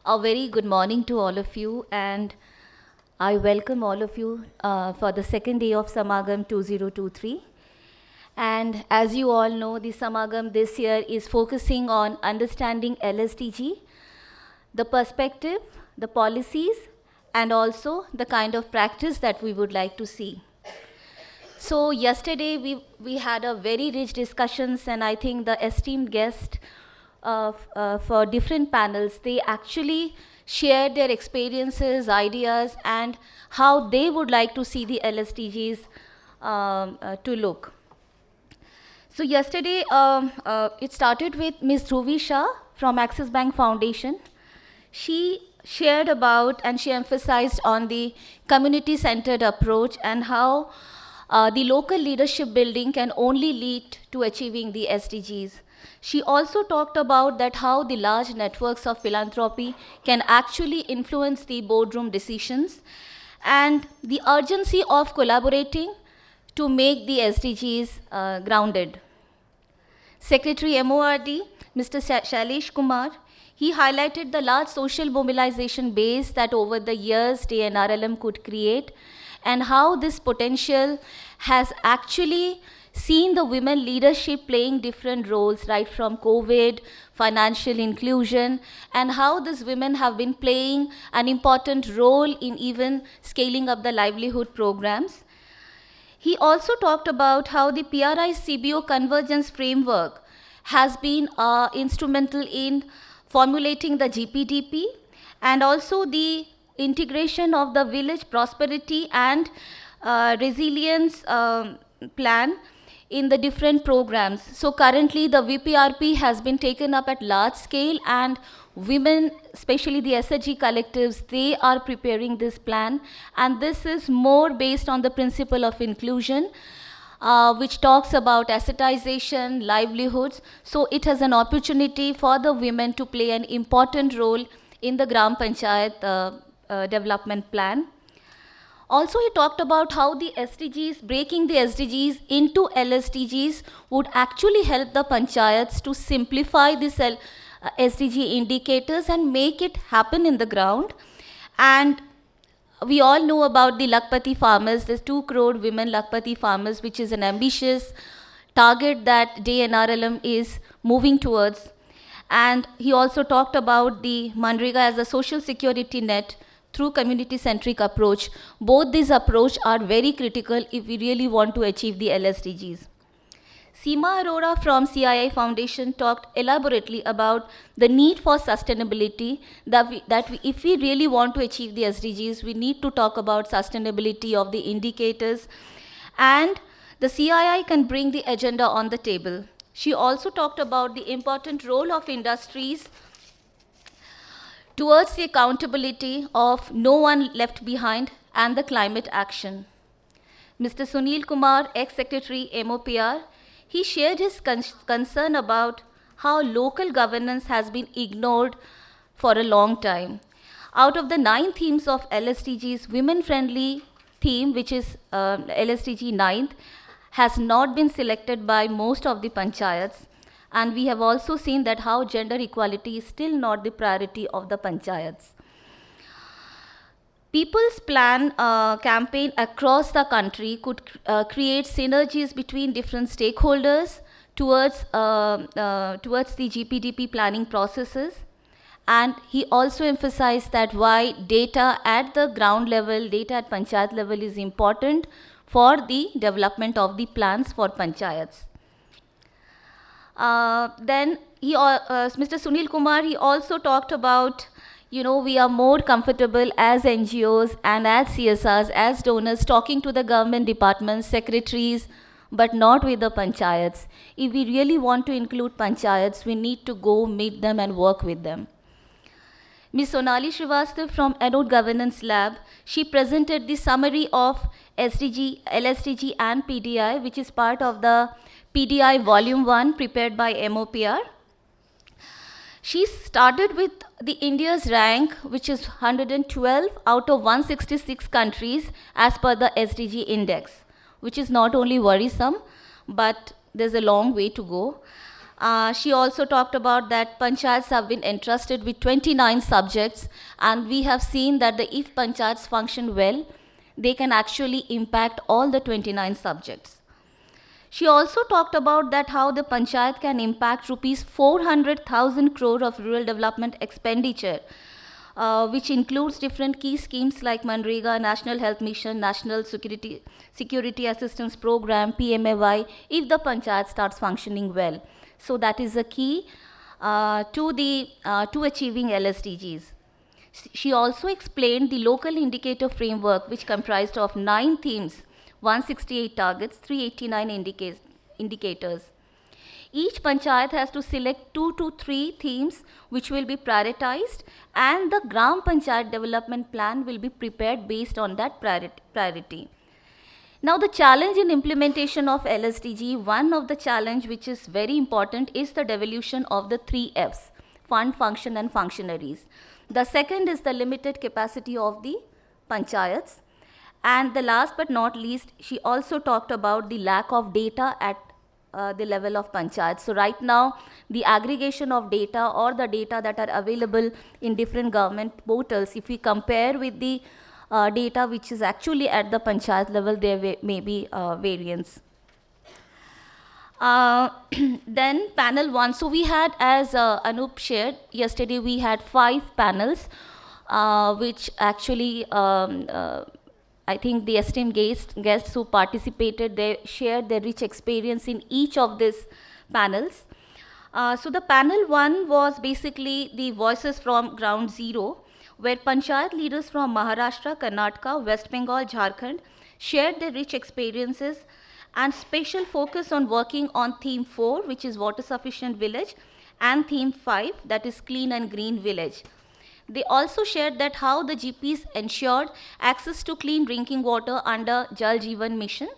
A very good morning to all of you, and I welcome all of you for the second day of Samagam 2023. And as you all know, the Samagam this year is focusing on understanding LSDG, the perspective, the policies, and also the kind of practice that we would like to see. So yesterday we had a very rich discussions, and I think the esteemed guest for different panels, they actually shared their experiences, ideas, and how they would like to see the LSDGs to look. So yesterday, it started with Ms. Dhruvi Shah from Axis Bank Foundation. She shared about and she emphasized on the community-centered approach and how the local leadership building can only lead to achieving the SDGs. She also talked about that how the large networks of philanthropy can actually influence the boardroom decisions and the urgency of collaborating to make the SDGs grounded. Secretary MORD, Mr. Shailesh Kumar, he highlighted the large social mobilization base that over the years DNRLM could create and how this potential has actually seen the women leadership playing different roles right from COVID, financial inclusion, and how these women have been playing an important role in even scaling up the livelihood programs. He also talked about how the PRI CBO convergence framework has been instrumental in formulating the GPDP and also the integration of the village prosperity and resilience plan in the different programs. So currently the VPRP has been taken up at large scale, and women, especially the SHG collectives, they are preparing this plan, and this is more based on the principle of inclusion, which talks about assetization, livelihoods. So it has an opportunity for the women to play an important role in the Gram Panchayat development plan. Also, he talked about how the SDGs, breaking the SDGs into LSDGs would actually help the panchayats to simplify this SDG indicators and make it happen in the ground. And we all know about the Lakpati farmers, the 2 crore women Lakpati farmers, which is an ambitious target that DNRLM is moving towards. And he also talked about the Manrega as a social security net through community-centric approach. Both these approaches are very critical if we really want to achieve the LSDGs. Seema Arora from CII Foundation talked elaborately about the need for sustainability, if we really want to achieve the SDGs, we need to talk about sustainability of the indicators, and the CII can bring the agenda on the table. She also talked about the important role of industries towards the accountability of no one left behind and the climate action. Mr. Sunil Kumar, ex-secretary MOPR, he shared his concern about how local governance has been ignored for a long time. Out of the 9 themes of LSDGs, women-friendly theme, which is LSDG 9th, has not been selected by most of the panchayats. And we have also seen that how gender equality is still not the priority of the panchayats. People's Plan campaign across the country could create synergies between different stakeholders towards the GPDP planning processes. And he also emphasized that why data at the ground level, data at panchayat level is important for the development of the plans for panchayats. Then Mr. Sunil Kumar, he also talked about, we are more comfortable as NGOs and as CSOs, as donors, talking to the government departments, secretaries, but not with the panchayats. If we really want to include panchayats, we need to go meet them and work with them. Ms. Sonali Srivastava from Anode Governance Lab, she presented the summary of SDG, LSDG and PDI, which is part of the PDI Volume 1 prepared by MOPR. She started with the India's rank, which is 112 out of 166 countries as per the SDG index, which is not only worrisome, but there's a long way to go. She also talked about that panchayats have been entrusted with 29 subjects, and we have seen that if panchayats function well, they can actually impact all the 29 subjects. She also talked about that how the panchayat can impact rupees 400,000 crore of rural development expenditure, which includes different key schemes like Manrega, National Health Mission, National Security Assistance Program, PMAY, if the panchayat starts functioning well. So that is a key to achieving LSDGs. She also explained the local indicator framework, which comprised of 9 themes, 168 targets, 389 indicators. Each panchayat has to select 2 to 3 themes which will be prioritized, and the Gram Panchayat development plan will be prepared based on that priority. Now, the challenge in implementation of LSDG, one of the challenge which is very important is the devolution of the 3 Fs, fund, function and functionaries. The second is the limited capacity of the panchayats. And the last but not least, she also talked about the lack of data at the level of panchayats. So right now, the aggregation of data or the data that are available in different government portals, if we compare with the data which is actually at the panchayat level, there may be variance. Then panel 1, so we had, as Anup shared, yesterday we had 5 panels, which actually I think the esteemed guests who participated, they shared their rich experience in each of these panels. So the panel 1 was basically the voices from ground zero, where panchayat leaders from Maharashtra, Karnataka, West Bengal, Jharkhand shared their rich experiences and special focus on working on theme 4, which is water sufficient village, and theme 5, that is clean and green village. They also shared that how the GPs ensured access to clean drinking water under Jal Jeevan Mission,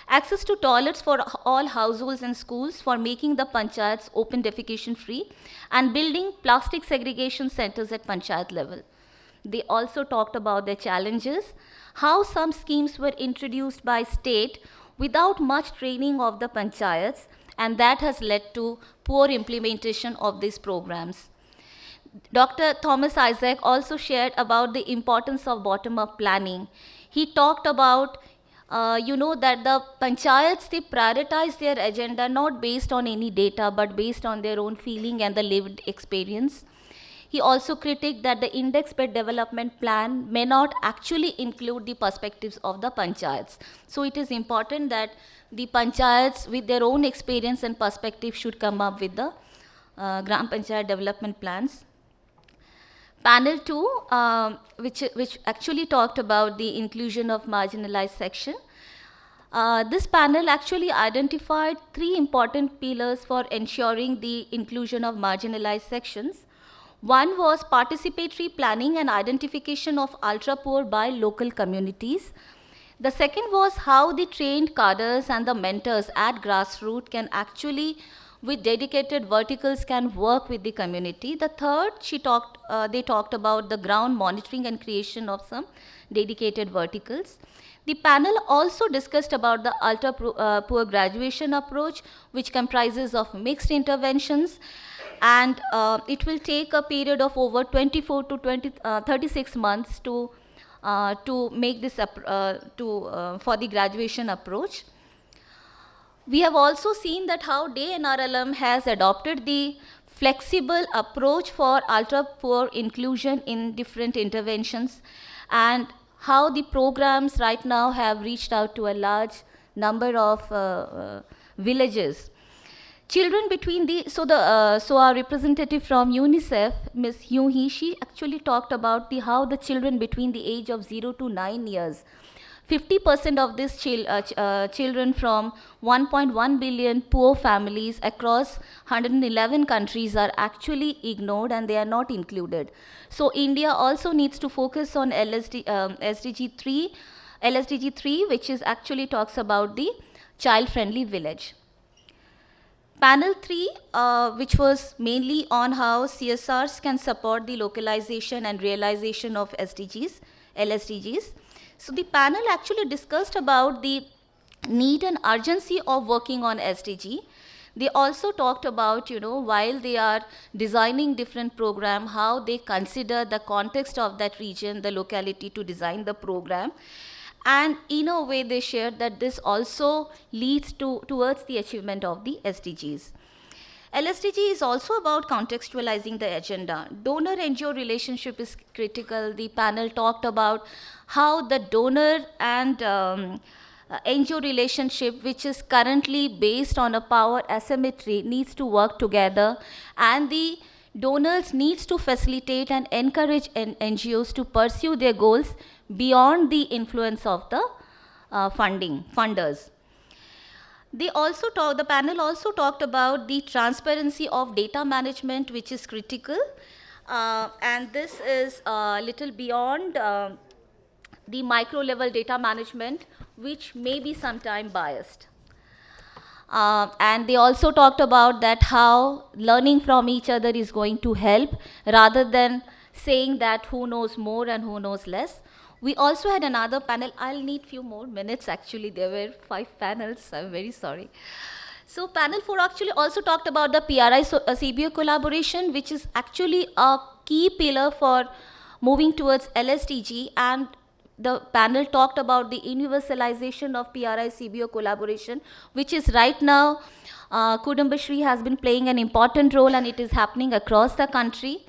access to toilets for all households and schools for making the panchayats open defecation free, and building plastic segregation centers at panchayat level. They also talked about their challenges, how some schemes were introduced by state without much training of the panchayats, and that has led to poor implementation of these programs. Dr. Thomas Isaac also shared about the importance of bottom-up planning. He talked about, that the panchayats, they prioritize their agenda not based on any data, but based on their own feeling and the lived experience. He also critiqued that the index-based development plan may not actually include the perspectives of the panchayats. So it is important that the panchayats with their own experience and perspective should come up with the Gram Panchayat development plans. Panel 2, which actually talked about the inclusion of marginalized section. This panel actually identified 3 important pillars for ensuring the inclusion of marginalized sections. One was participatory planning and identification of ultra-poor by local communities. The second was how the trained cadres and the mentors at grassroots can actually, with dedicated verticals, can work with the community. The third, they talked about the ground monitoring and creation of some dedicated verticals. The panel also discussed about the ultra-poor graduation approach, which comprises of mixed interventions, and it will take a period of over 24 to 36 months to make this for the graduation approach. We have also seen that how Day NRLM has adopted the flexible approach for ultra-poor inclusion in different interventions, and how the programs right now have reached out to a large number of villages. Children between the, so our representative from UNICEF, Ms. Hyun-hee, she actually talked about how the children between the age of 0 to 9 years, 50% of these children from 1.1 billion poor families across 111 countries are actually ignored and they are not included. So India also needs to focus on SDG 3, which is actually talks about the child-friendly village. Panel 3, which was mainly on how CSRs can support the localization and realization of LSDGs. So the panel actually discussed about the need and urgency of working on SDG. They also talked about, while they are designing different program, how they consider the context of that region, the locality, to design the program. And in a way, they shared that this also leads towards the achievement of the SDGs. LSDG is also about contextualizing the agenda. Donor-NGO relationship is critical. The panel talked about how the donor and NGO relationship, which is currently based on a power asymmetry, needs to work together, and the donors needs to facilitate and encourage NGOs to pursue their goals beyond the influence of the funders. The panel also talked about the transparency of data management, which is critical, and this is a little beyond the micro level data management, which may be sometimes biased. And they also talked about that how learning from each other is going to help, rather than saying that who knows more and who knows less. We also had another panel. I'll need few more minutes, actually. There were 5 panels. I'm very sorry. So panel 4 actually also talked about the PRI-CBO collaboration, which is actually a key pillar for moving towards LSDG, and the panel talked about the universalization of PRI-CBO collaboration, which is right now, Kudumbashree has been playing an important role, and it is happening across the country.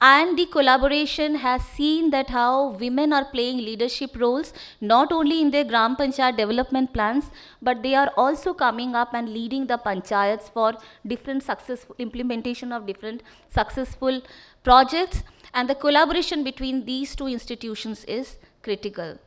And the collaboration has seen that how women are playing leadership roles, not only in their Gram Panchayat development plans, but they are also coming up and leading the panchayats for different successful implementation of different successful projects. And the collaboration between these two institutions is critical.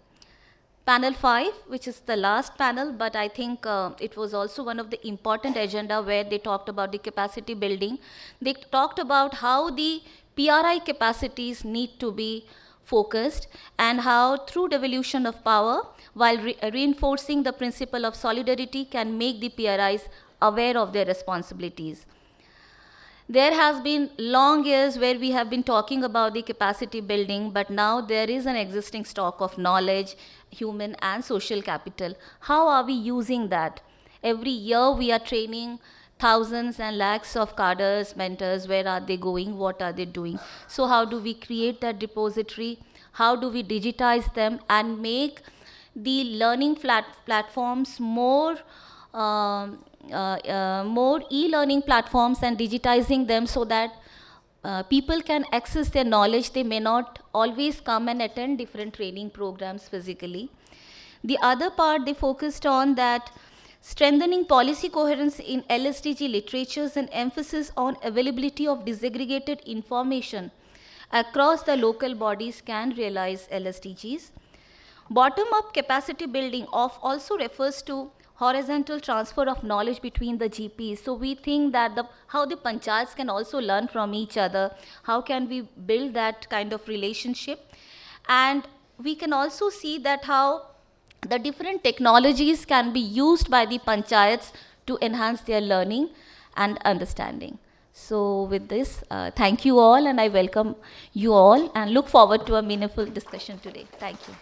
Panel 5, which is the last panel, but I think it was also one of the important agenda where they talked about the capacity building. They talked about how the PRI capacities need to be focused, and how through devolution of power, while reinforcing the principle of solidarity, can make the PRIs aware of their responsibilities. There has been long years where we have been talking about the capacity building, but now there is an existing stock of knowledge, human and social capital. How are we using that? Every year we are training thousands and lakhs of cadres, mentors. Where are they going? What are they doing? So how do we create that repository? How do we digitize them and make the learning platforms more e-learning platforms, and digitizing them so that people can access their knowledge? They may not always come and attend different training programs physically. The other part they focused on that strengthening policy coherence in LSDG literatures and emphasis on availability of disaggregated information across the local bodies can realize LSDGs. Bottom-up capacity building also refers to horizontal transfer of knowledge between the GPs. So we think that how the panchayats can also learn from each other, how can we build that kind of relationship. And we can also see that how the different technologies can be used by the panchayats to enhance their learning and understanding. So with this, thank you all, and I welcome you all and look forward to a meaningful discussion today. Thank you.